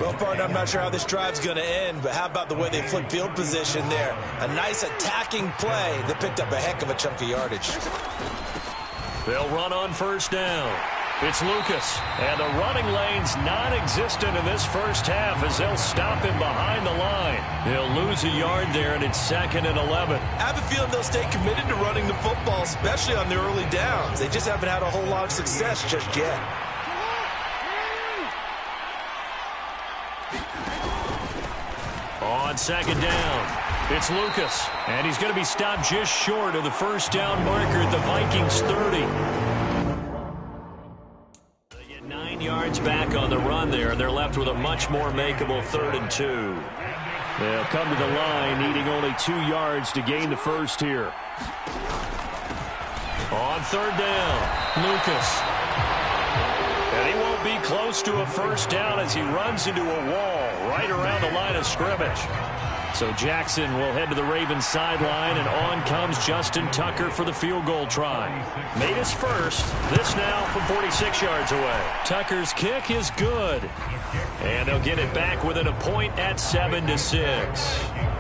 Well, partner, I'm not sure how this drive's going to end, but how about the way they flip field position there? A nice attacking play that picked up a heck of a chunk of yardage. They'll run on first down. It's Lucas, and the running lane's non-existent in this first half as they'll stop him behind the line. He'll lose a yard there, and it's 2nd and 11. I have a feeling they'll stay committed to running the football, especially on the early downs. They just haven't had a whole lot of success just yet. On 2nd down, it's Lucas, and he's going to be stopped just short of the first down marker at the Vikings 30. They get 9 yards back on the run there, and they're left with a much more makeable 3rd and 2. They'll come to the line, needing only 2 yards to gain the first here. On 3rd down, Lucas. And he won't be close to a first down as he runs into a wall right around the line of scrimmage. So Jackson will head to the Ravens sideline, and on comes Justin Tucker for the field goal try. Made his first. This now from 46 yards away. Tucker's kick is good. And they'll get it back within a point at 7-6.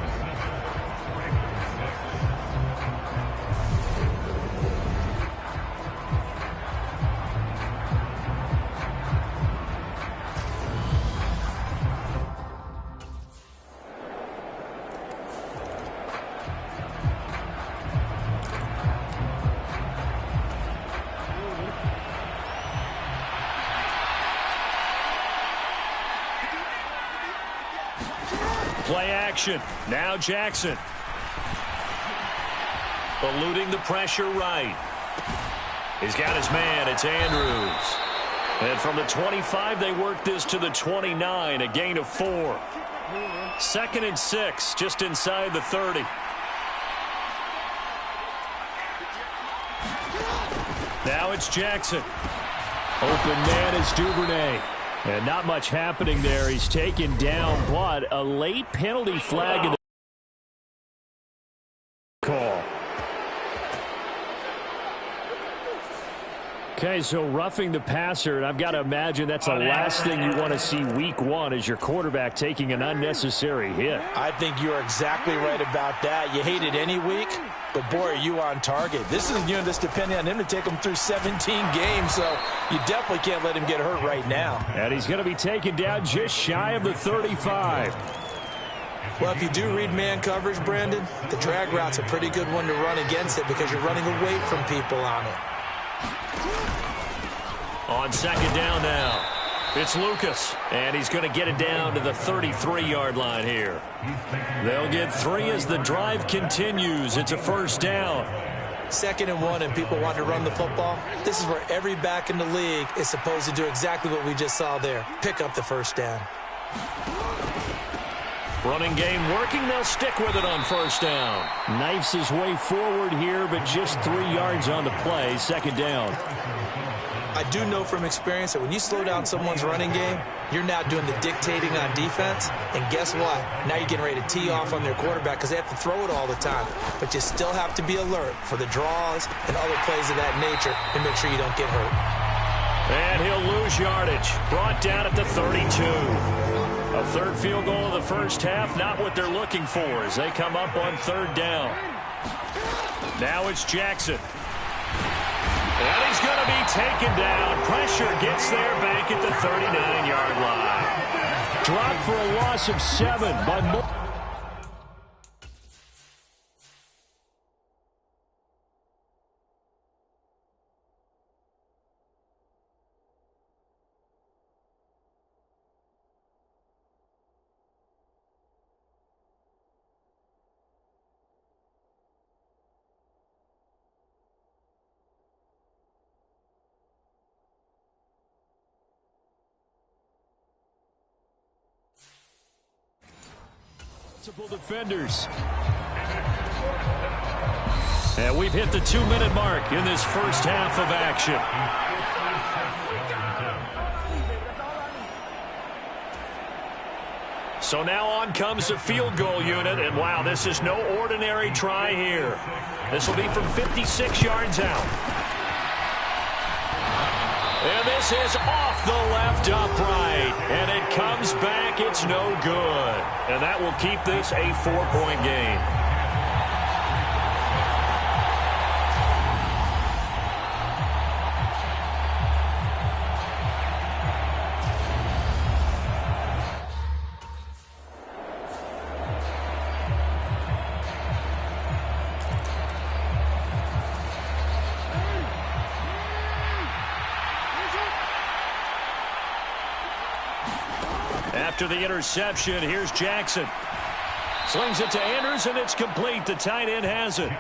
Play action. Now Jackson. Eluding the pressure right. He's got his man. It's Andrews. And from the 25, they work this to the 29. A gain of 4. 2nd and 6, just inside the 30. Now it's Jackson. Open man is Duvernay. And not much happening there. He's taken down, but a late penalty flag in the call. Okay, so roughing the passer, and I've got to imagine that's the last thing you want to see week 1 as your quarterback taking an unnecessary hit. I think you're exactly right about that. You hate it any week, but boy, are you on target. This is just depending on him to take him through 17 games, so you definitely can't let him get hurt right now. And he's going to be taken down just shy of the 35. Well, if you do read man coverage, Brandon, the drag route's a pretty good one to run against it because you're running away from people on it. On 2nd down now, it's Lucas, and he's going to get it down to the 33-yard line here. They'll get 3 as the drive continues. It's a first down. 2nd and 1, and people want to run the football. This is where every back in the league is supposed to do exactly what we just saw there. Pick up the first down. Running game working. They'll stick with it on first down. Knifes his way forward here, but just 3 yards on the play. 2nd down. I do know from experience that when you slow down someone's running game, you're now doing the dictating on defense. And guess what? Now you're getting ready to tee off on their quarterback because they have to throw it all the time. But you still have to be alert for the draws and other plays of that nature to make sure you don't get hurt. And he'll lose yardage. Brought down at the 32. A 3rd field goal of the first half, not what they're looking for as they come up on 3rd down. Now it's Jackson. And he's going to be taken down. Pressure gets there back at the 39-yard line. Dropped for a loss of 7 by more. Defenders. And we've hit the 2-minute mark in this first half of action. So now on comes the field goal unit, and wow, this is no ordinary try here. This will be from 56 yards out. And this is off the left upright, and it comes back back. It's no good. And that will keep this a 4-point game. After the interception, here's Jackson. Slings it to Andrews, and it's complete. The tight end has it.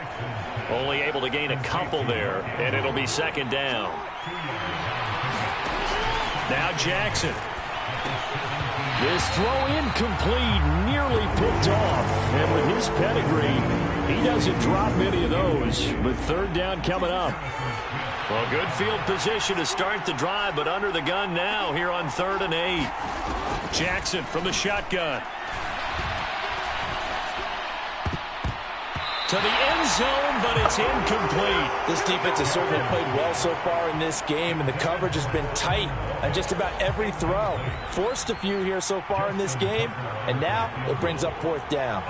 Only able to gain a couple there, and it'll be second down. Now Jackson. This throw incomplete, nearly picked off. And with his pedigree, he doesn't drop many of those. But third down coming up. Well, good field position to start the drive, but under the gun now here on 3rd and 8. Jackson from the shotgun. To the end zone, but it's incomplete. This defense has certainly played well so far in this game, and the coverage has been tight on just about every throw. Forced a few here so far in this game, and now it brings up 4th down.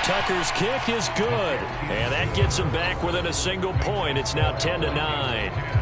Tucker's kick is good, and that gets him back within a single point. It's now 10-9.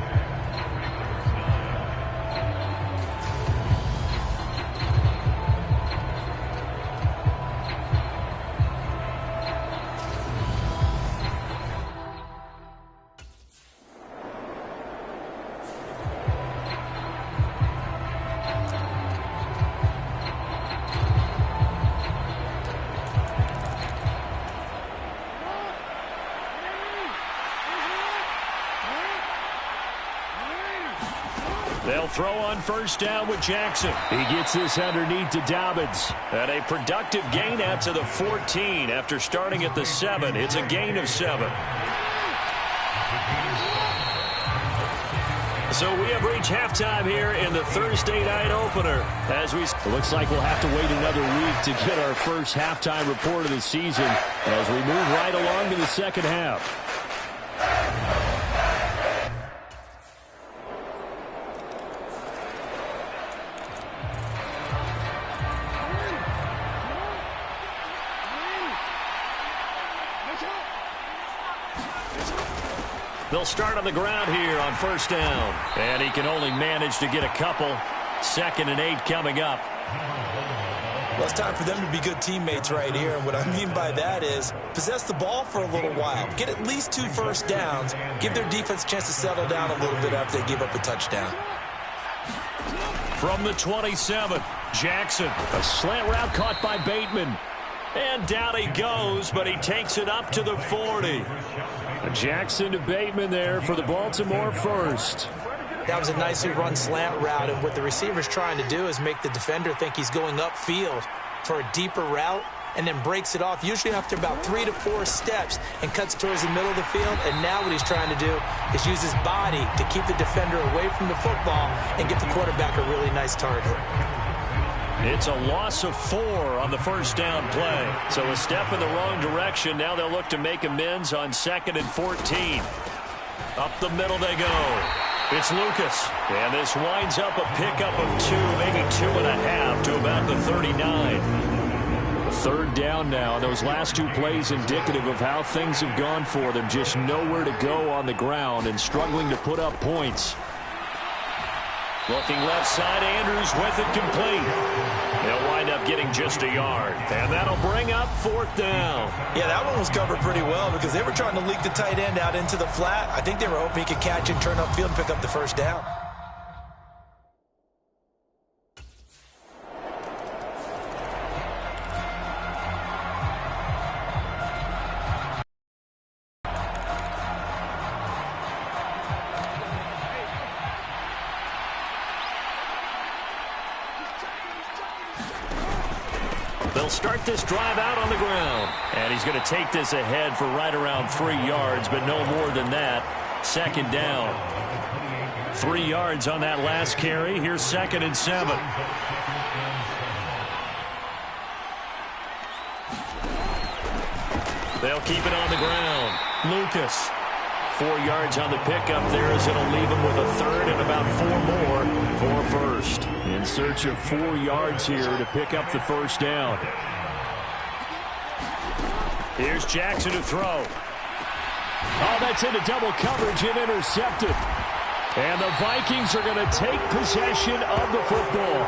They'll throw on 1st down with Jackson. He gets this underneath to Dobbins. And a productive gain out to the 14 after starting at the 7. It's a gain of 7. So we have reached halftime here in the Thursday night opener. It looks like we'll have to wait another week to get our first halftime report of the season as we move right along to the second half. They'll start on the ground here on 1st down. And he can only manage to get a couple. 2nd and 8 coming up. Well, it's time for them to be good teammates right here. And what I mean by that is possess the ball for a little while. Get at least 2 first downs. Give their defense a chance to settle down a little bit after they give up a touchdown. From the 27, Jackson. A slant route caught by Bateman. And down he goes, but he takes it up to the 40. Jackson to Bateman there for the Baltimore first. That was a nicely run slant route, and what the receiver's trying to do is make the defender think he's going upfield for a deeper route, and then breaks it off, usually after about 3 to 4 steps, and cuts towards the middle of the field. And now what he's trying to do is use his body to keep the defender away from the football and get the quarterback a really nice target. It's a loss of 4 on the 1st down play. So a step in the wrong direction. Now they'll look to make amends on 2nd and 14. Up the middle they go. It's Lucas. And this winds up a pickup of 2, maybe 2.5 to about the 39. 3rd down now. Those last 2 plays indicative of how things have gone for them. Just nowhere to go on the ground and struggling to put up points. Looking left side, Andrews with it complete. They'll wind up getting just a yard. And that'll bring up 4th down. Yeah, that one was covered pretty well because they were trying to leak the tight end out into the flat. I think they were hoping he could catch it, turn upfield, and pick up the 1st down. They'll start this drive out on the ground. And he's going to take this ahead for right around 3 yards, but no more than that. 2nd down. 3 yards on that last carry. Here's 2nd and 7. They'll keep it on the ground. Lucas. 4 yards on the pickup there as it'll leave him with a 3rd and about 4 more for 1st. And search of 4 yards here to pick up the first down. Here's Jackson to throw. Oh, that's into double coverage and intercepted. And the Vikings are going to take possession of the football.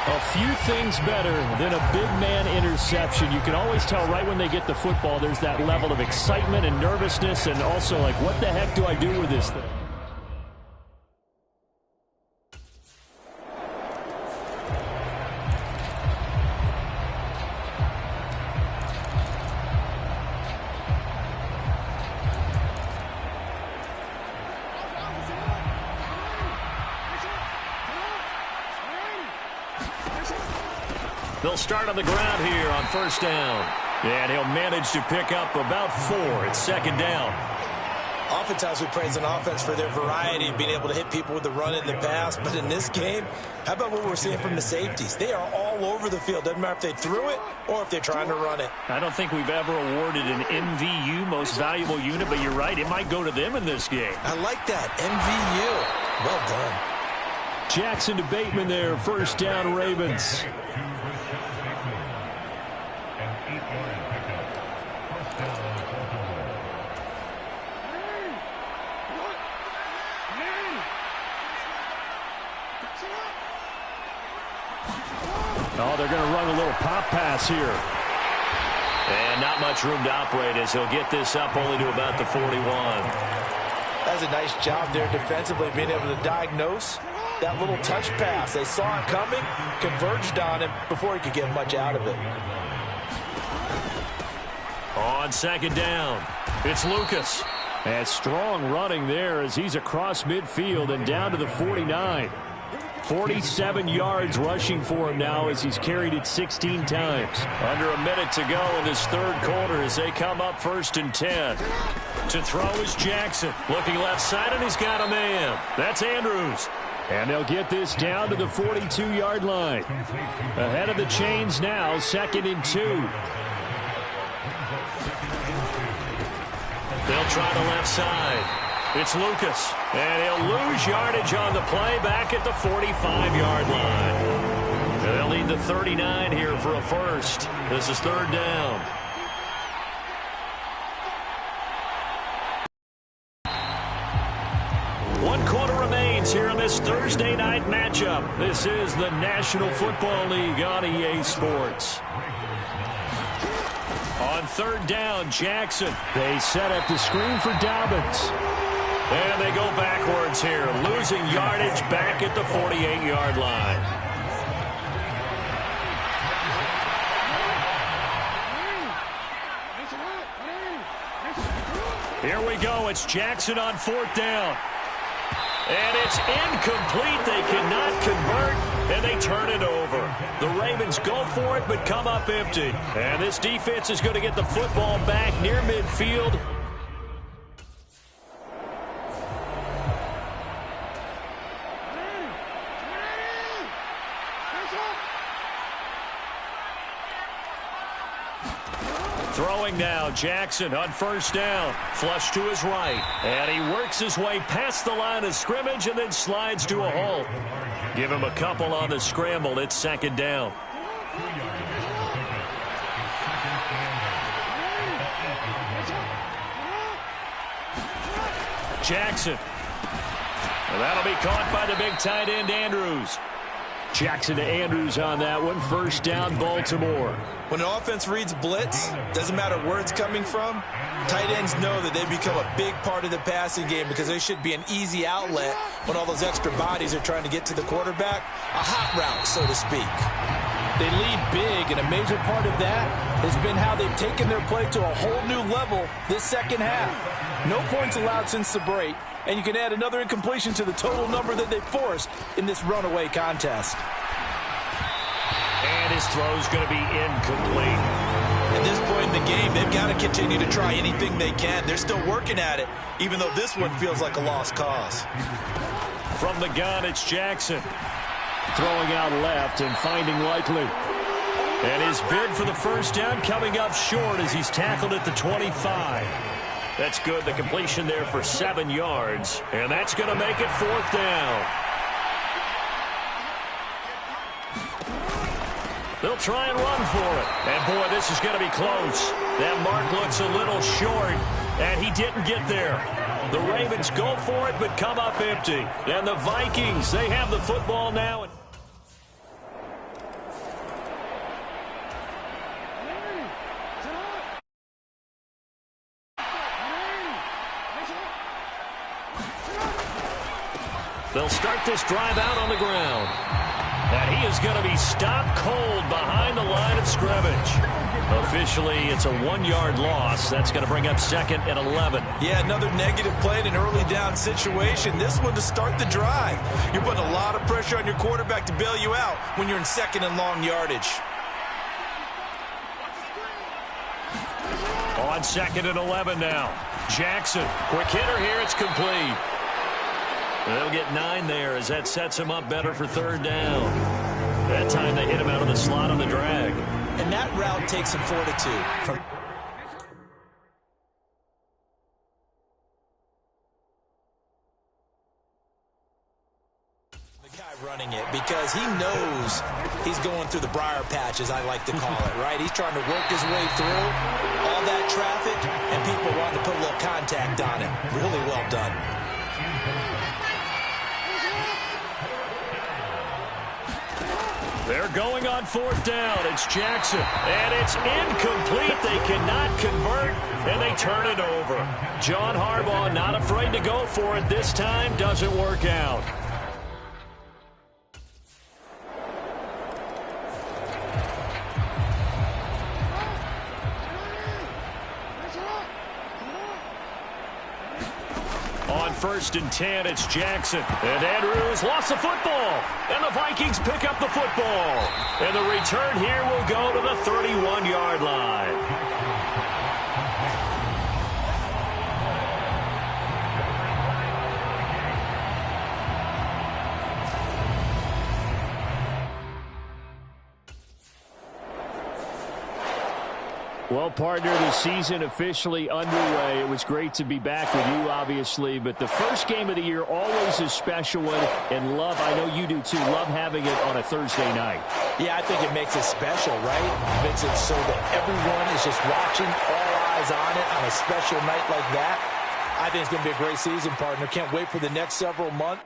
A few things better than a big man interception. You can always tell right when they get the football, there's that level of excitement and nervousness, and also like, what the heck do I do with this thing? They'll start on the ground here on first down. And he'll manage to pick up about 4. It's second down. Oftentimes we praise an offense for their variety of being able to hit people with the run in the pass. But in this game, how about what we're seeing from the safeties? They are all over the field. Doesn't matter if they threw it or if they're trying to run it. I don't think we've ever awarded an MVU, most valuable unit, but you're right. It might go to them in this game. I like that. MVU. Well done. Jackson to Bateman there. First down, Ravens. Oh, they're going to run a little pop pass here. And not much room to operate as he'll get this up only to about the 41. That's a nice job there defensively, being able to diagnose that little touch pass. They saw it coming, converged on him before he could get much out of it. On second down, it's Lucas. And strong running there as he's across midfield and down to the 49. 47 yards rushing for him now as he's carried it 16 times. Under a minute to go in this third quarter as they come up first and 10. To throw is Jackson. Looking left side, and he's got a man. That's Andrews. And they'll get this down to the 42-yard line. Ahead of the chains now, second and 2. They'll try the left side. It's Lucas, and he'll lose yardage on the play back at the 45-yard line. And they'll need the 39 here for a first. This is third down. One quarter remains here in this Thursday night matchup. This is the National Football League on EA Sports. On third down, Jackson. They set up the screen for Dobbins. And they go backwards here, losing yardage back at the 48-yard line. Here we go. It's Jackson on fourth down. And it's incomplete. They cannot convert, and they turn it over. The Ravens go for it, but come up empty. And this defense is going to get the football back near midfield. Throwing now, Jackson on first down. Flush to his right. And he works his way past the line of scrimmage and then slides to a halt. Give him a couple on the scramble. It's second down. Jackson. And that'll be caught by the big tight end, Andrews. Jackson to Andrews on that one. First down, Baltimore. When an offense reads blitz, doesn't matter where it's coming from, tight ends know that they become a big part of the passing game because they should be an easy outlet when all those extra bodies are trying to get to the quarterback. A hot route, so to speak. They lead big, and a major part of that has been how they've taken their play to a whole new level this second half. No points allowed since the break, and you can add another incompletion to the total number that they forced in this runaway contest. And his throw's going to be incomplete. At this point in the game, they've got to continue to try anything they can. They're still working at it, even though this one feels like a lost cause. From the gun, it's Jackson. Throwing out left and finding Likely. And his bid for the first down coming up short as he's tackled at the 25. That's good. The completion there for 7 yards. And that's going to make it fourth down. They'll try and run for it. And, boy, this is going to be close. That mark looks a little short, and he didn't get there. The Ravens go for it but come up empty. And the Vikings, they have the football now. They'll start this drive out on the ground. And he is going to be stopped cold behind the line of scrimmage. Officially, it's a 1-yard loss. That's going to bring up 2nd and 11. Yeah, another negative play in an early down situation. This one to start the drive. You're putting a lot of pressure on your quarterback to bail you out when you're in 2nd and long yardage. On 2nd and 11 now. Jackson, quick hitter here. It's complete. They'll get 9 there as that sets him up better for 3rd down. That time they hit him out of the slot on the drag. And that route takes some fortitude. The guy running it, because he knows he's going through the briar patch, as I like to call it, right? He's trying to work his way through all that traffic, and people want to put a little contact on him. Really well done. They're going on 4th down. It's Jackson. And it's incomplete. They cannot convert, and they turn it over. John Harbaugh not afraid to go for it this time. Doesn't work out. On 1st and 10, it's Jackson. And Andrews lost the football. And the Vikings pick up the football. And the return here will go to the 31-yard line. Well, partner, the season officially underway. It was great to be back with you, obviously, but the first game of the year always a special one, and love, I know you do too, love having it on a Thursday night. Yeah, I think it makes it special, right? Makes it so that everyone is just watching, all eyes on it on a special night like that. I think it's going to be a great season, partner. Can't wait for the next several months.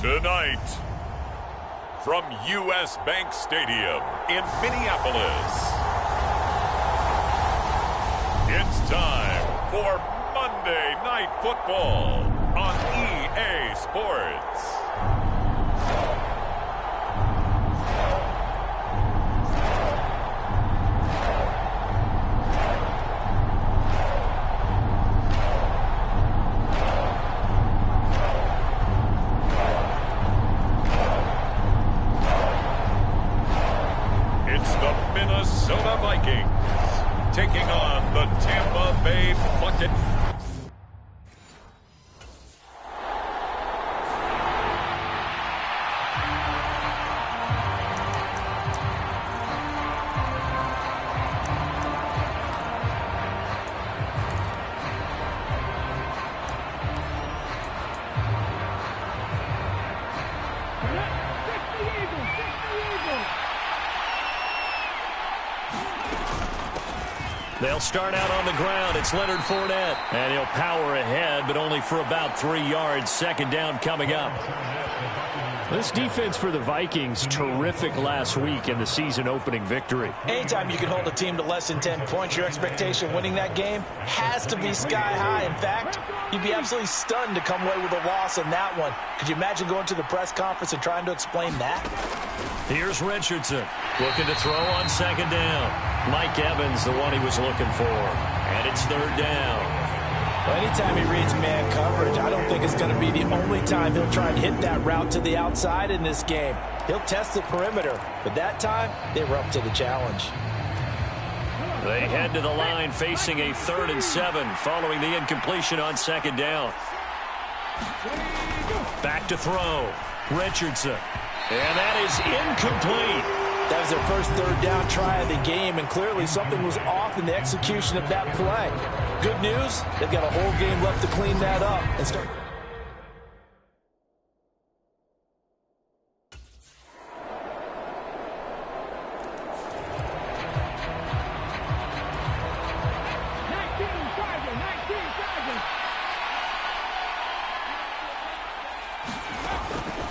Tonight, from U.S. Bank Stadium in Minneapolis, it's time for Monday Night Football on EA Sports. Minnesota Vikings taking on the Tampa Bay Buccaneers. They'll start out on the ground. It's Leonard Fournette. And he'll power ahead, but only for about 3 yards. Second down coming up. This defense for the Vikings, terrific last week in the season-opening victory. Anytime you can hold a team to less than 10 points, your expectation winning that game has to be sky high. In fact, you'd be absolutely stunned to come away with a loss in that one. Could you imagine going to the press conference and trying to explain that? Here's Richardson looking to throw on second down. Mike Evans, the one he was looking for. And it's third down. Well, anytime he reads man coverage, I don't think it's going to be the only time he'll try and hit that route to the outside in this game. He'll test the perimeter, but that time they were up to the challenge. They head to the line facing a 3rd and 7 following the incompletion on second down. Back to throw. Richardson. And that is incomplete. That was their first third down try of the game, and clearly something was off in the execution of that play. Good news, they've got a whole game left to clean that up and start.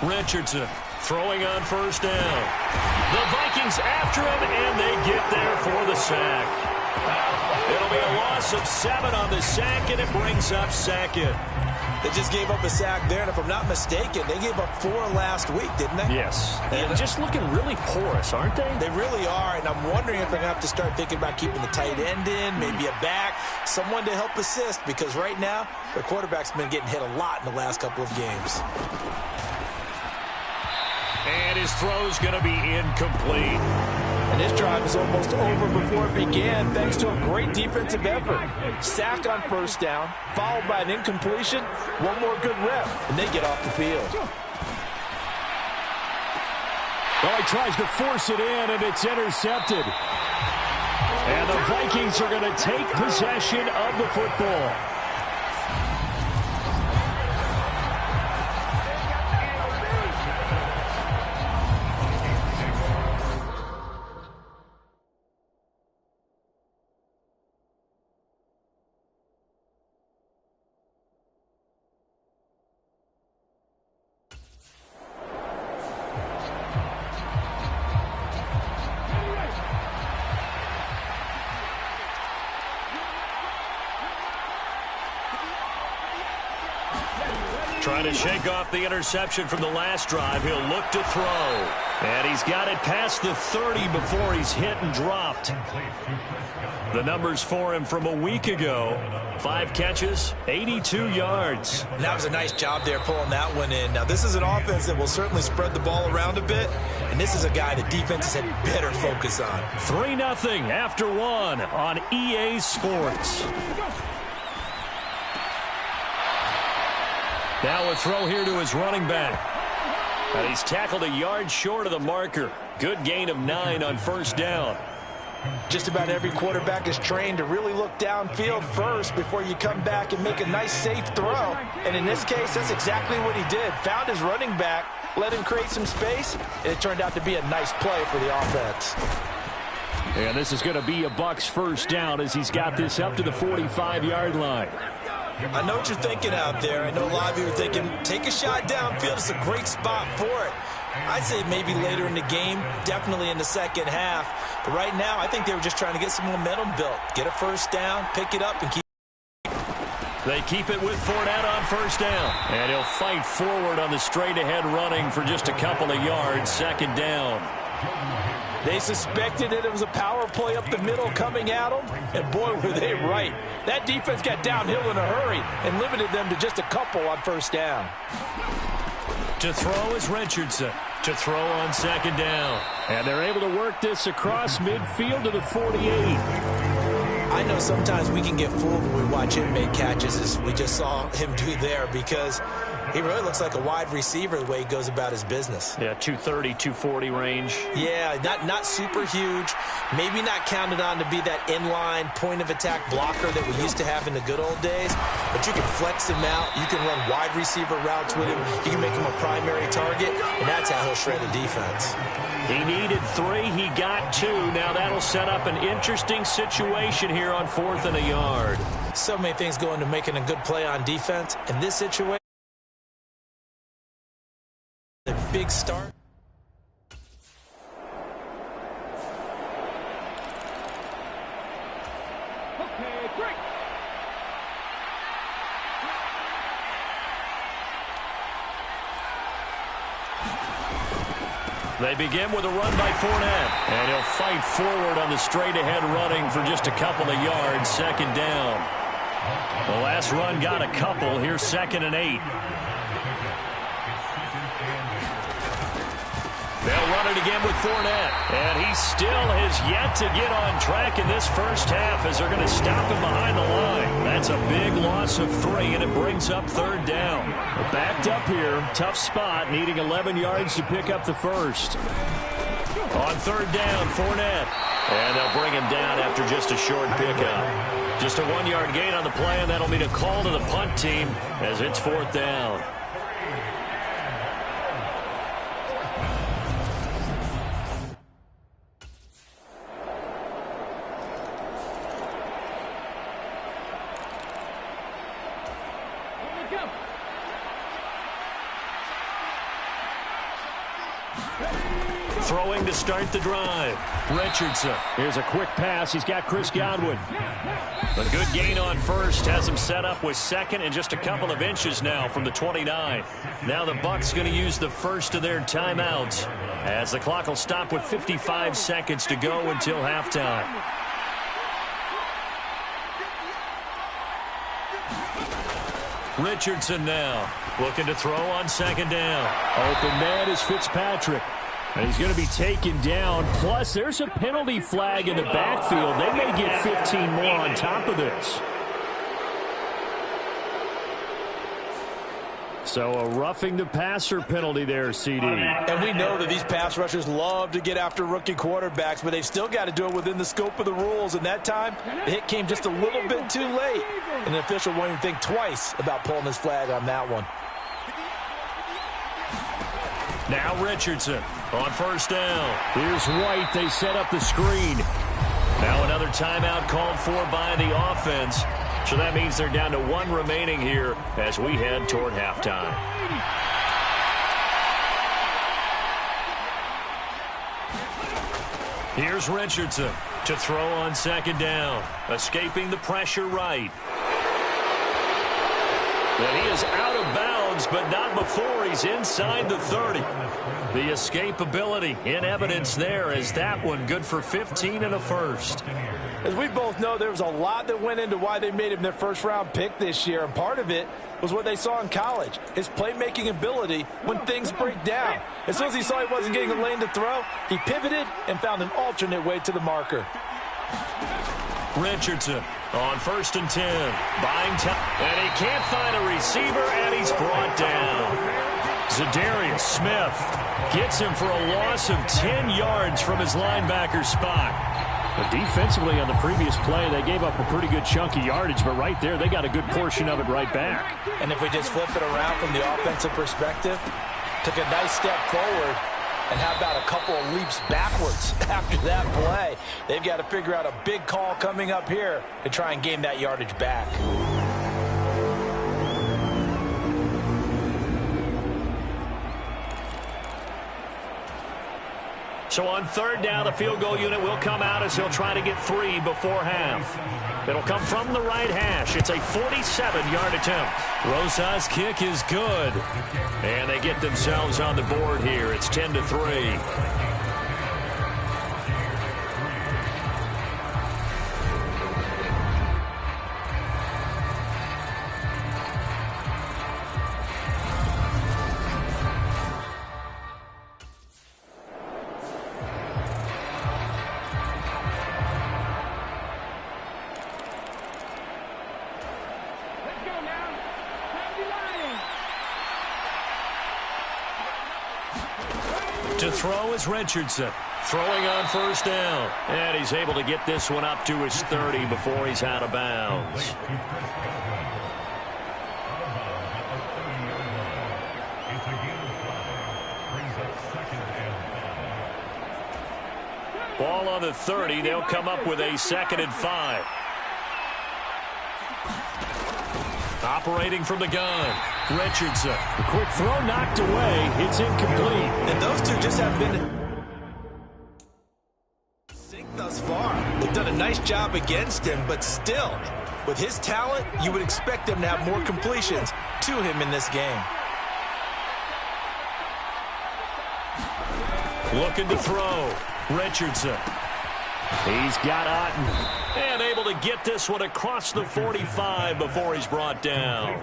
Richardson throwing on first down. The Vikings after him, and they get there for the sack. It'll be a loss of 7 on the sack, and it brings up second. They just gave up a sack there, and if I'm not mistaken, they gave up 4 last week, didn't they? Yes. And just looking really porous, aren't they? They really are, and I'm wondering if they're going to have to start thinking about keeping the tight end in, maybe a back, someone to help assist, because right now, their quarterback's been getting hit a lot in the last couple of games. And his throw's going to be incomplete. And this drive is almost over before it began, thanks to a great defensive effort. Sack on first down, followed by an incompletion, one more good rep, and they get off the field. Well, he tries to force it in, and it's intercepted. And the Vikings are going to take possession of the football. Trying to shake off the interception from the last drive. He'll look to throw. And he's got it past the 30 before he's hit and dropped. The numbers for him from a week ago. 5 catches, 82 yards. And that was a nice job there pulling that one in. Now, this is an offense that will certainly spread the ball around a bit. And this is a guy the defenses had better focus on. 3-0 after 1 on EA Sports. Now a throw here to his running back. And he's tackled a yard short of the marker. Good gain of 9 on first down. Just about every quarterback is trained to really look downfield first before you come back and make a nice, safe throw. And in this case, that's exactly what he did. Found his running back, let him create some space, and it turned out to be a nice play for the offense. And this is going to be a Bucs first down as he's got this up to the 45-yard line. I know what you're thinking out there. I know a lot of you are thinking, take a shot downfield. It's a great spot for it. I'd say maybe later in the game, definitely in the second half. But right now, I think they were just trying to get some momentum built. Get a first down, pick it up, and keep. They keep it with Fournette on first down. And he'll fight forward on the straight-ahead running for just a couple of yards, second down. They suspected that it was a power play up the middle coming at them, and boy, were they right. That defense got downhill in a hurry and limited them to just a couple on first down. To throw is Richardson. To throw on second down. And they're able to work this across midfield to the 48. I know sometimes we can get fooled when we watch him make catches, as we just saw him do there, because he really looks like a wide receiver the way he goes about his business. Yeah, 230, 240 range. Yeah, not super huge. Maybe not counted on to be that inline point-of-attack blocker that we used to have in the good old days. But you can flex him out. You can run wide receiver routes with him. You can make him a primary target, and that's how he'll shred a defense. He needed 3. He got 2. Now that'll set up an interesting situation here on 4th and a yard. So many things go into making a good play on defense. In this situation, a big start. Okay, great. They begin with a run by Fournette. And he'll fight forward on the straight-ahead running for just a couple of yards, second down. The last run got a couple. Here's 2nd and 8. They'll run it again with Fournette. And he still has yet to get on track in this first half as they're going to stop him behind the line. That's a big loss of 3, and it brings up 3rd down. Backed up here. Tough spot, needing 11 yards to pick up the first. On 3rd down, Fournette. And they'll bring him down after just a short pickup. Just a 1-yard gain on the play, and that'll mean a call to the punt team as it's 4th down. Throwing to start the drive. Richardson. Here's a quick pass. He's got Chris Godwin. A good gain on first has him set up with 2nd and just a couple of inches now from the 29. Now the Bucs going to use the first of their timeouts as the clock will stop with 55 seconds to go until halftime. Richardson now looking to throw on 2nd down. Open man is Fitzpatrick. And he's going to be taken down. Plus, there's a penalty flag in the backfield. They may get 15 more on top of this. So a roughing the passer penalty there, CD. And we know that these pass rushers love to get after rookie quarterbacks, but they've still got to do it within the scope of the rules. And that time, the hit came just a little bit too late. And the official won't even think twice about pulling his flag on that one. Now Richardson on 1st down. Here's White. They set up the screen. Now another timeout called for by the offense. So that means they're down to 1 remaining here as we head toward halftime. Here's Richardson to throw on 2nd down. Escaping the pressure right. And he is out of bounds, but not before he's inside the 30. The escapability in evidence there as that one good for 15 and a first. As we both know, there was a lot that went into why they made him their first-round pick this year, and part of it was what they saw in college, his playmaking ability when things break down. As soon as he saw he wasn't getting a lane to throw, he pivoted and found an alternate way to the marker. Richardson on 1st and 10. Buying time. And he can't find a receiver, and he's brought down. Zadarius Smith gets him for a loss of 10 yards from his linebacker spot. But defensively on the previous play, they gave up a pretty good chunk of yardage, but right there, they got a good portion of it right back. And if we just flip it around from the offensive perspective, took a nice step forward, and how about a couple of leaps backwards after that play? They've got to figure out a big call coming up here to try and gain that yardage back. So on third down, the field goal unit will come out as he'll try to get 3 before half. It'll come from the right hash. It's a 47-yard attempt. Rosa's kick is good. And they get themselves on the board here. It's 10-3. To throw is Richardson. Throwing on first down. And he's able to get this one up to his 30 before he's out of bounds. Ball on the 30. They'll come up with a 2nd and 5. Operating from the gun. Richardson. A quick throw knocked away. It's incomplete. And those two just have been sync thus far. They've done a nice job against him, but still, with his talent, you would expect them to have more completions to him in this game. Looking to throw. Richardson. He's got Otten. And able to get this one across the 45 before he's brought down.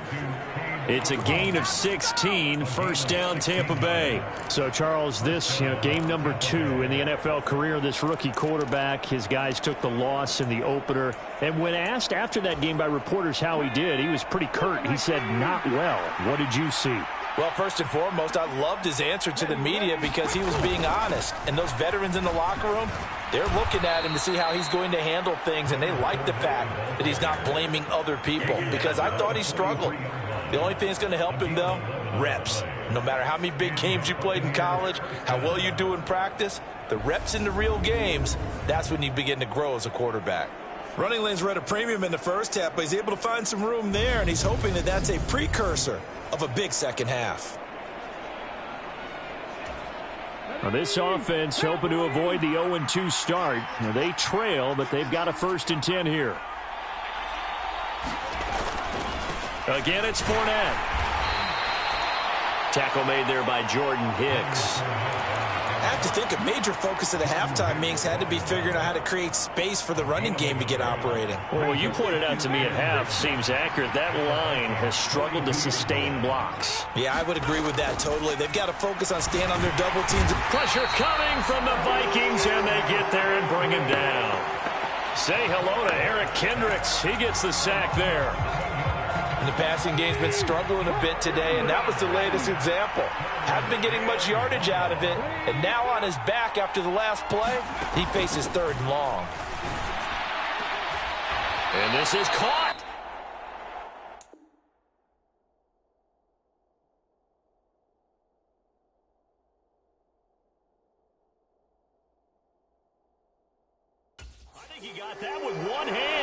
It's a gain of 16, first down Tampa Bay. So, Charles, this game number 2 in the NFL career of this rookie quarterback. His guys took the loss in the opener. And when asked after that game by reporters how he did, he was pretty curt. He said, not well. What did you see? Well, first and foremost, I loved his answer to the media because he was being honest. And those veterans in the locker room, they're looking at him to see how he's going to handle things, and they like the fact that he's not blaming other people because I thought he struggled. The only thing that's going to help him, though, reps. No matter how many big games you played in college, how well you do in practice, the reps in the real games, that's when you begin to grow as a quarterback. Running lanes were at a premium in the first half, but he's able to find some room there, and he's hoping that that's a precursor of a big second half. Now this offense hoping to avoid the 0-2 start. Now they trail, but they've got a 1st and 10 here. Again, it's Fournette. Tackle made there by Jordan Hicks. I have to think a major focus of the halftime meetings had to be figuring out how to create space for the running game to get operating. Well, you pointed out to me at half seems accurate. That line has struggled to sustain blocks. Yeah, I would agree with that totally. They've got to focus on staying on their double teams. Pressure coming from the Vikings, and they get there and bring him down. Say hello to Eric Kendricks. He gets the sack there. And the passing game's been struggling a bit today, and that was the latest example. Haven't been getting much yardage out of it, and now on his back after the last play, he faces 3rd and long. And this is caught. I think he got that with one hand.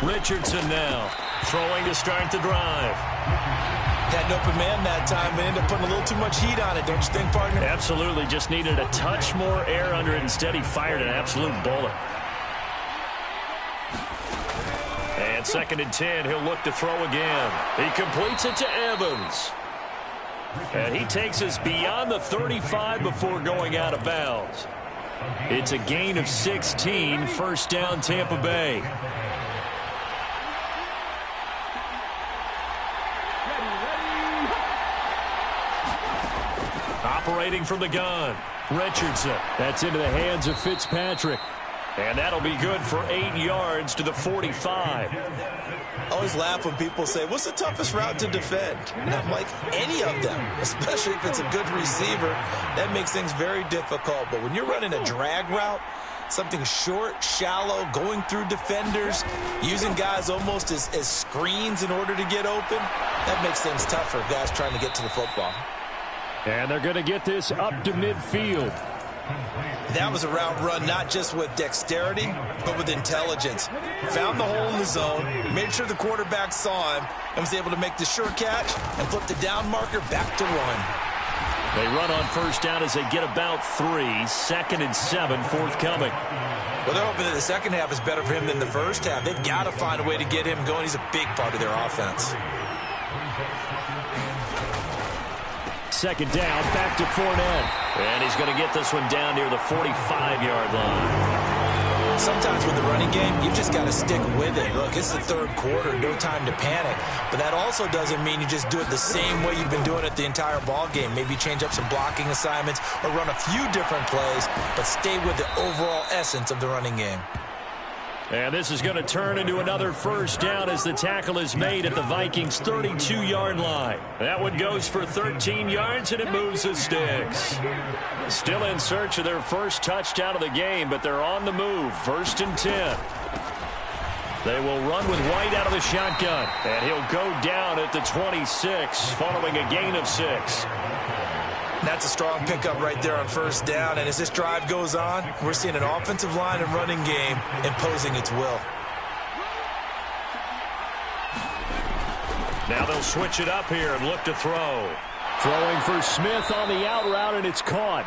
Richardson now throwing to start the drive. Had an open man that time and ended up putting a little too much heat on it, don't you think, partner? Absolutely, just needed a touch more air under it. Instead, he fired an absolute bullet. And 2nd and 10, he'll look to throw again. He completes it to Evans. And he takes us beyond the 35 before going out of bounds. It's a gain of 16, first down Tampa Bay. Operating from the gun, Richardson. That's into the hands of Fitzpatrick. And that'll be good for 8 yards to the 45. I always laugh when people say, what's the toughest route to defend? And I'm like, any of them, especially if it's a good receiver. That makes things very difficult. But when you're running a drag route, something short, shallow, going through defenders, using guys almost as screens in order to get open, that makes things tough for guys trying to get to the football. And they're going to get this up to midfield. That was a route run not just with dexterity, but with intelligence. Found the hole in the zone, made sure the quarterback saw him, and was able to make the sure catch and flip the down marker back to run. They run on first down as they get about 3. 2nd and 7 forthcoming. Well, they're hoping that the second half is better for him than the first half. They've got to find a way to get him going. He's a big part of their offense. 2nd down, back to Fournette. And he's going to get this one down near the 45-yard line. Sometimes with the running game, you've just got to stick with it. Look, it's the third quarter, no time to panic. But that also doesn't mean you just do it the same way you've been doing it the entire ball game. Maybe change up some blocking assignments or run a few different plays, but stay with the overall essence of the running game. And this is going to turn into another first down as the tackle is made at the Vikings' 32-yard line. That one goes for 13 yards, and it moves the sticks. Still in search of their first touchdown of the game, but they're on the move. 1st and 10. They will run with White out of the shotgun, and he'll go down at the 26 following a gain of 6. That's a strong pickup right there on first down. And as this drive goes on, we're seeing an offensive line and running game imposing its will. Now they'll switch it up here and look to throw. Throwing for Smith on the out route, and it's caught.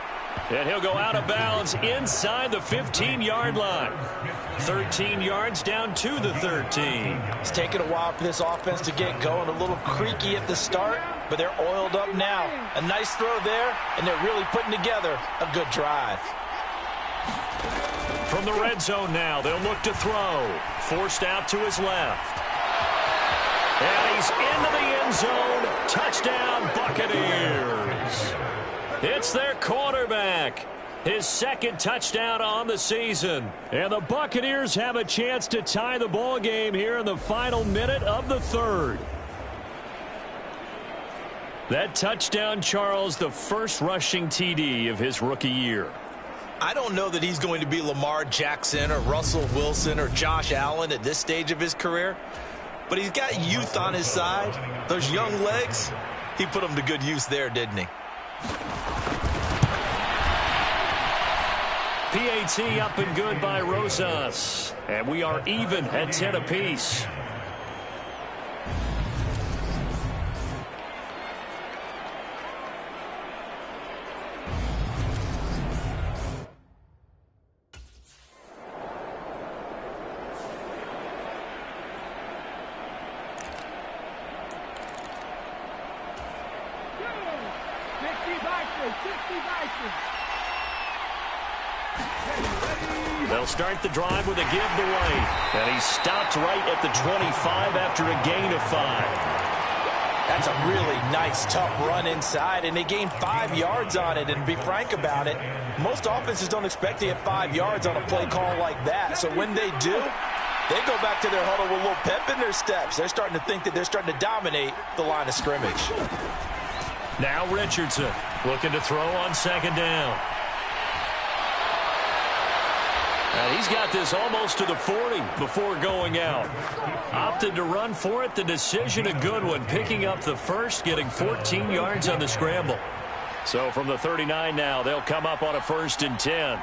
And he'll go out of bounds inside the 15-yard line. 13 yards down to the 13. It's taken a while for this offense to get going. A little creaky at the start, but they're oiled up now. A nice throw there, and they're really putting together a good drive. From the red zone now, they'll look to throw. Forced out to his left. And he's into the end zone. Touchdown, Buccaneers. It's their quarterback. His 2nd touchdown on the season. And the Buccaneers have a chance to tie the ball game here in the final minute of the 3rd. That touchdown, Charles, the first rushing TD of his rookie year. I don't know that he's going to be Lamar Jackson or Russell Wilson or Josh Allen at this stage of his career, but he's got youth on his side. Those young legs, he put them to good use there, didn't he? PAT up and good by Rosas. And we are even at 10 apiece. They'll start the drive with a give to White. And he's stopped right at the 25 after a gain of 5. That's a really nice, tough run inside, and they gained 5 yards on it. And to be frank about it, most offenses don't expect to get 5 yards on a play call like that. So when they do, they go back to their huddle with a little pep in their steps. They're starting to think that they're starting to dominate the line of scrimmage. Now Richardson looking to throw on 2nd down. And he's got this almost to the 40 before going out. Opted to run for it. The decision a good one. Picking up the first, getting 14 yards on the scramble. So from the 39 now, they'll come up on a 1st and 10.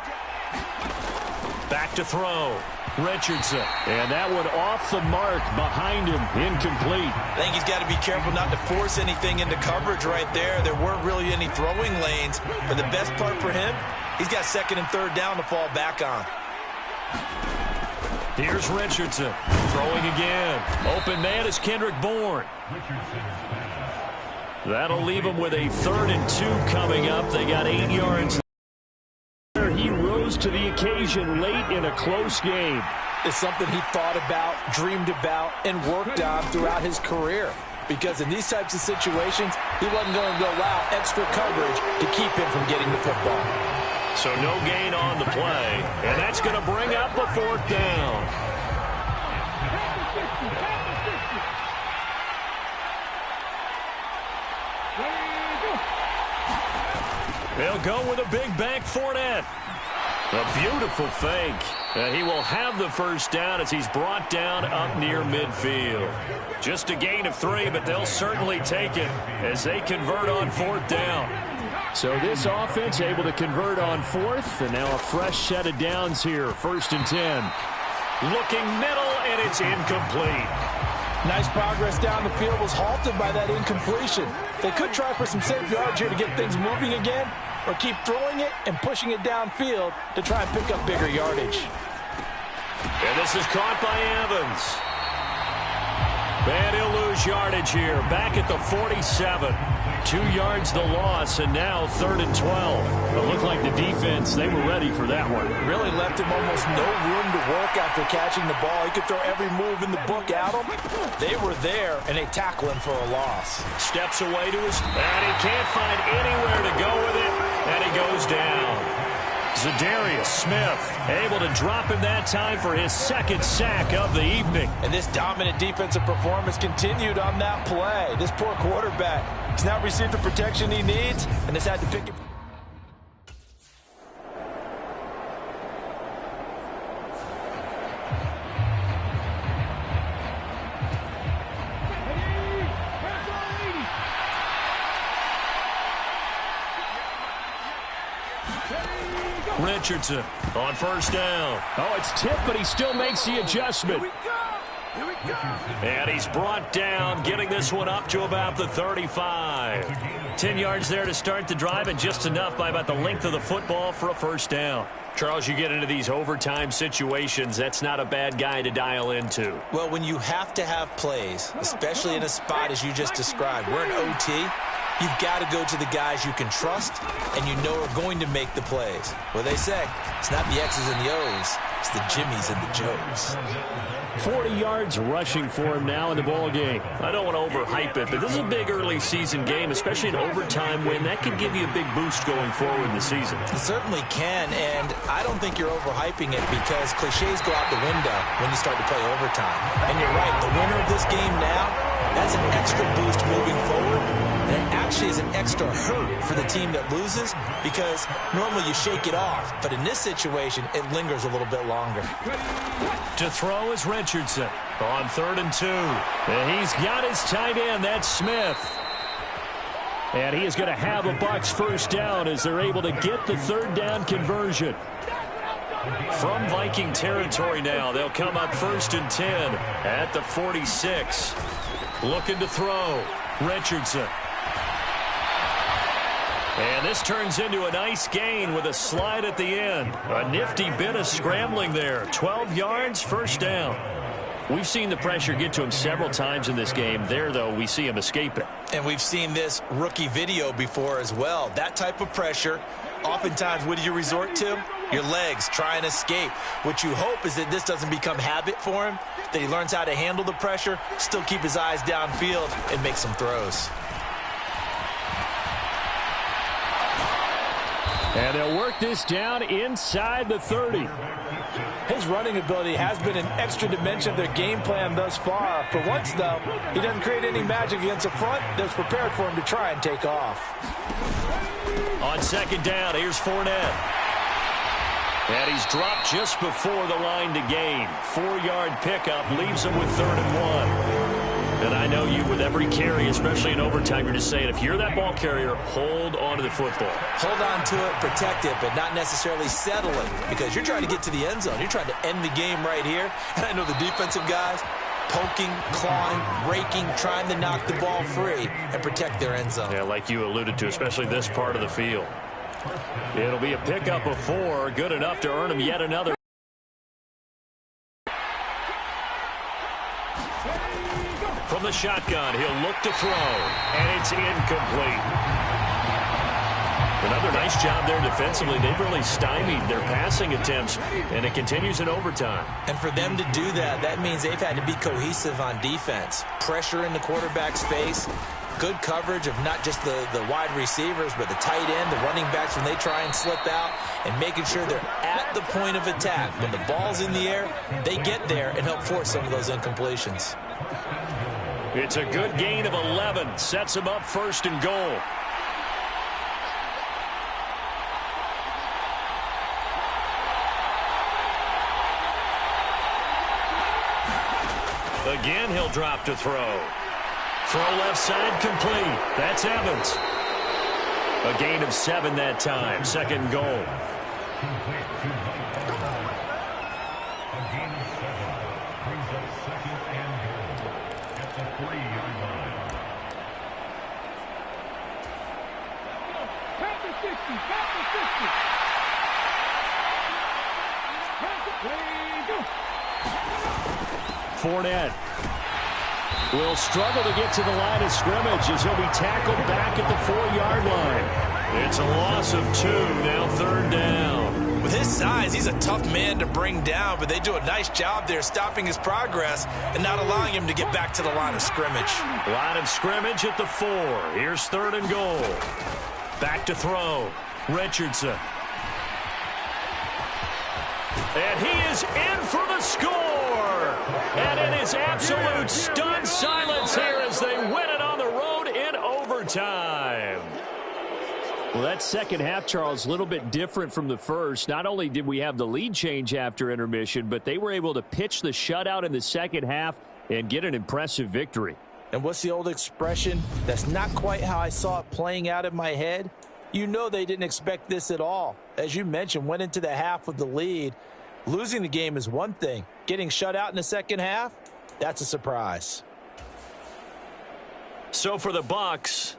Back to throw. Richardson. And that one off the mark behind him. Incomplete. I think he's got to be careful not to force anything into coverage right there. There weren't really any throwing lanes. But the best part for him, he's got 2nd and 3rd down to fall back on. Here's Richardson throwing again. Open man is Kendrick Bourne. That'll leave him with a 3rd and 2 coming up. They got 8 yards. He rose to the occasion late in a close game. It's something he thought about, dreamed about, and worked on throughout his career. Because in these types of situations, he wasn't going to allow extra coverage to keep him from getting the football. So no gain on the play, and that's going to bring up a 4th down. They'll go with a big bank Fournette. A beautiful fake. And he will have the 1st down as he's brought down up near midfield. Just a gain of 3, but they'll certainly take it as they convert on 4th down. So this offense able to convert on 4th, and now a fresh set of downs here, 1st and 10. Looking middle, and it's incomplete. Nice progress down the field was halted by that incompletion. They could try for some safe yards here to get things moving again, or keep throwing it and pushing it downfield to try and pick up bigger yardage. And this is caught by Evans. And he'll lose yardage here. Back at the 47. 2 yards the loss, and now 3rd and 12. It looked like the defense, they were ready for that one. Really left him almost no room to work after catching the ball. He could throw every move in the book at him. They were there, and they tackle him for a loss. Steps away to his, and he can't find anywhere to go with it, and he goes down. Za'Darius Smith able to drop him that time for his 2nd sack of the evening. And this dominant defensive performance continued on that play. This poor quarterback has not received the protection he needs and has had to pick it. Richardson on 1st down. Oh, it's tipped, but he still makes the adjustment. And he's brought down, getting this one up to about the 35. 10 yards there to start the drive, and just enough by about the length of the football for a 1st down. Charles, you get into these overtime situations, that's not a bad guy to dial into. Well, when you have to have plays, especially in a spot as you just described, we're in OT, you've got to go to the guys you can trust and you know are going to make the plays. Well, they say it's not the X's and the O's, it's the Jimmies and the Joes. 40 yards rushing for him now in the ball game. I don't want to overhype it, but this is a big early season game, especially an overtime win. That could give you a big boost going forward in the season. It certainly can, and I don't think you're overhyping it because cliches go out the window when you start to play overtime. And you're right, the winner of this game now, that's an extra boost moving forward. And it actually is an extra hurt for the team that loses because normally you shake it off. But in this situation, it lingers a little bit longer. To throw is Richardson on 3rd and 2. And he's got his tight end, that's Smith. And he is going to have a Bucs 1st down as they're able to get the 3rd down conversion. From Viking territory now, they'll come up 1st and 10 at the 46. Looking to throw, Richardson. And this turns into a nice gain with a slide at the end. A nifty bit of scrambling there. 12 yards, 1st down. We've seen the pressure get to him several times in this game. There, though, we see him escape it. And we've seen this rookie video before as well. That type of pressure, oftentimes, what do you resort to? Your legs, try and escape. What you hope is that this doesn't become habit for him, that he learns how to handle the pressure, still keep his eyes downfield, and make some throws. And they'll work this down inside the 30. His running ability has been an extra dimension of their game plan thus far. For once, though, he doesn't create any magic against the front that's prepared for him to try and take off. On 2nd down, here's Fournette. And he's dropped just before the line to gain. 4-yard pickup leaves him with 3rd and 1. And I know you, with every carry, especially in overtime, you're just saying, if you're that ball carrier, hold on to the football. Hold on to it, protect it, but not necessarily settle it, because you're trying to get to the end zone. You're trying to end the game right here. And I know the defensive guys poking, clawing, raking, trying to knock the ball free and protect their end zone. Yeah, like you alluded to, especially this part of the field. It'll be a pickup of 4, good enough to earn him yet another. From the shotgun, he'll look to throw, and it's incomplete. Another nice job there defensively. They've really stymied their passing attempts, and it continues in overtime. And for them to do that, that means they've had to be cohesive on defense. Pressure in the quarterback's face, good coverage of not just the wide receivers, but the tight end, the running backs when they try and slip out, and making sure they're at the point of attack. When the ball's in the air, they get there and help force some of those incompletions. It's a good gain of 11. Sets him up first and goal. Again, he'll drop to throw. Throw left side complete. That's Evans. A gain of 7 that time. Second goal. Fournette will struggle to get to the line of scrimmage as he'll be tackled back at the 4-yard line. It's a loss of 2, now third down. With his size, he's a tough man to bring down, but they do a nice job there stopping his progress and not allowing him to get back to the line of scrimmage. Line of scrimmage at the 4. Here's third and goal. Back to throw. Richardson. And he is in for the score. And it is absolute stunned silence here as they win it on the road in overtime. Well, that second half, Charles, a little bit different from the first. Not only did we have the lead change after intermission, but they were able to pitch the shutout in the second half and get an impressive victory. And what's the old expression? That's not quite how I saw it playing out in my head. You know they didn't expect this at all. As you mentioned, went into the half with the lead. Losing the game is one thing. Getting shut out in the second half, that's a surprise. So for the Bucs,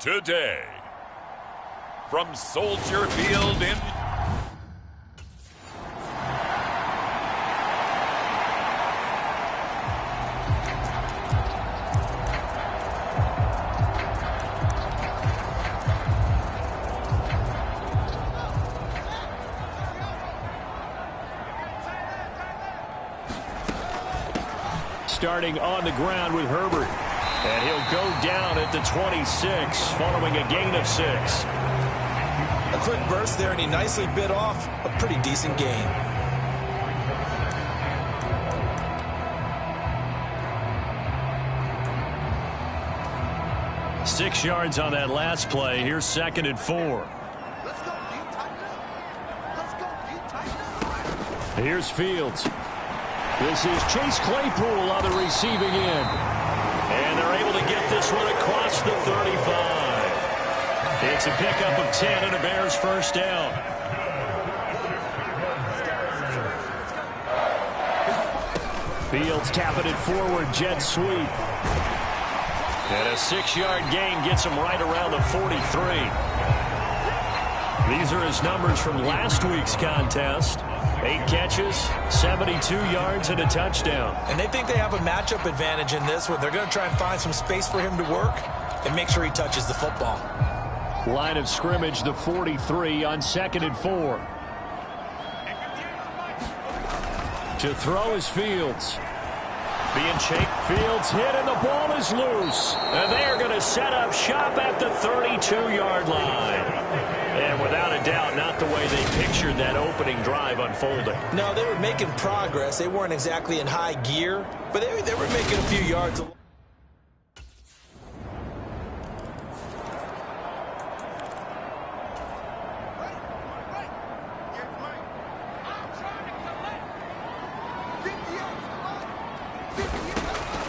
today. From Soldier Field in... Starting on the ground with Herbert. And he'll go down at the 26 following a gain of 6. A quick burst there, and he nicely bit off a pretty decent gain. Six yards on that last play. Here's 2nd and 4. Here's Fields. This is Chase Claypool on the receiving end. And they're able to get this one across the 35. It's a pickup of 10 and a Bears first down. Fields tapping it forward, jet sweep. And a 6-yard gain gets him right around the 43. These are his numbers from last week's contest. 8 catches, 72 yards, and a touchdown. And they think they have a matchup advantage in this one. They're going to try and find some space for him to work and make sure he touches the football. Line of scrimmage, the 43 on 2nd and 4. To throw is Fields. Being chased. Fields hit, and the ball is loose. And they're going to set up shop at the 32-yard line. And without a doubt, not the way they pictured that opening drive unfolding. No, they were making progress. They weren't exactly in high gear, but they were making a few yards.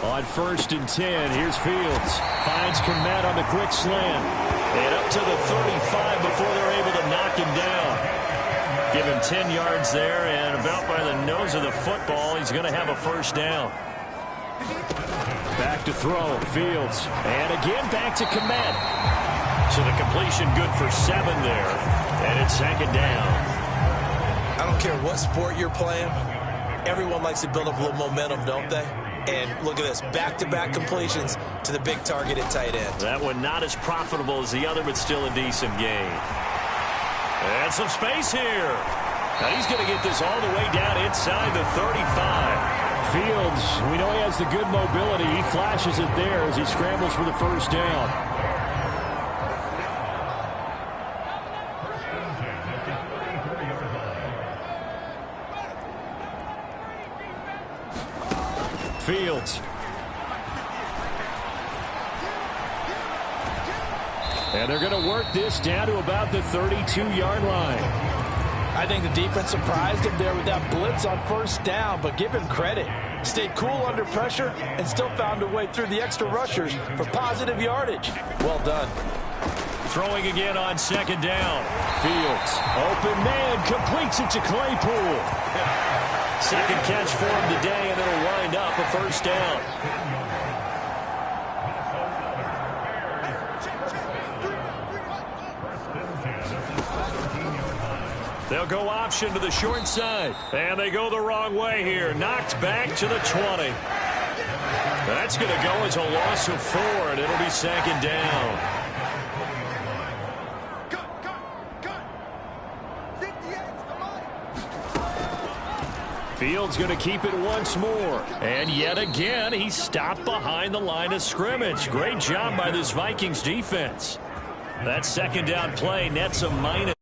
On 1st and 10, here's Fields. Finds Komet on the quick slant. And up to the 35 before they're able to knock him down. Give him 10 yards there, and about by the nose of the football, he's going to have a first down. Back to throw, Fields. And again back to Komet. So the completion good for 7 there. And it's 2nd down. I don't care what sport you're playing. Everyone likes to build up a little momentum, don't they? And look at this, back-to-back completions to the big target at tight end. That one not as profitable as the other, but still a decent gain. And some space here. Now he's going to get this all the way down inside the 35. Fields, we know he has the good mobility. He flashes it there as he scrambles for the first down. Fields. And they're going to work this down to about the 32-yard line. I think the defense surprised him there with that blitz on first down, but give him credit. Stayed cool under pressure and still found a way through the extra rushers for positive yardage. Well done. Throwing again on 2nd down. Fields, open man, completes it to Claypool. Second catch for him today, and it'll wind up a first down. They'll go option to the short side. And they go the wrong way here. Knocked back to the 20. That's going to go as a loss of 4, and it'll be 2nd down. Fields going to keep it once more. And yet again, he stopped behind the line of scrimmage. Great job by this Vikings defense. That 2nd down play nets a minus.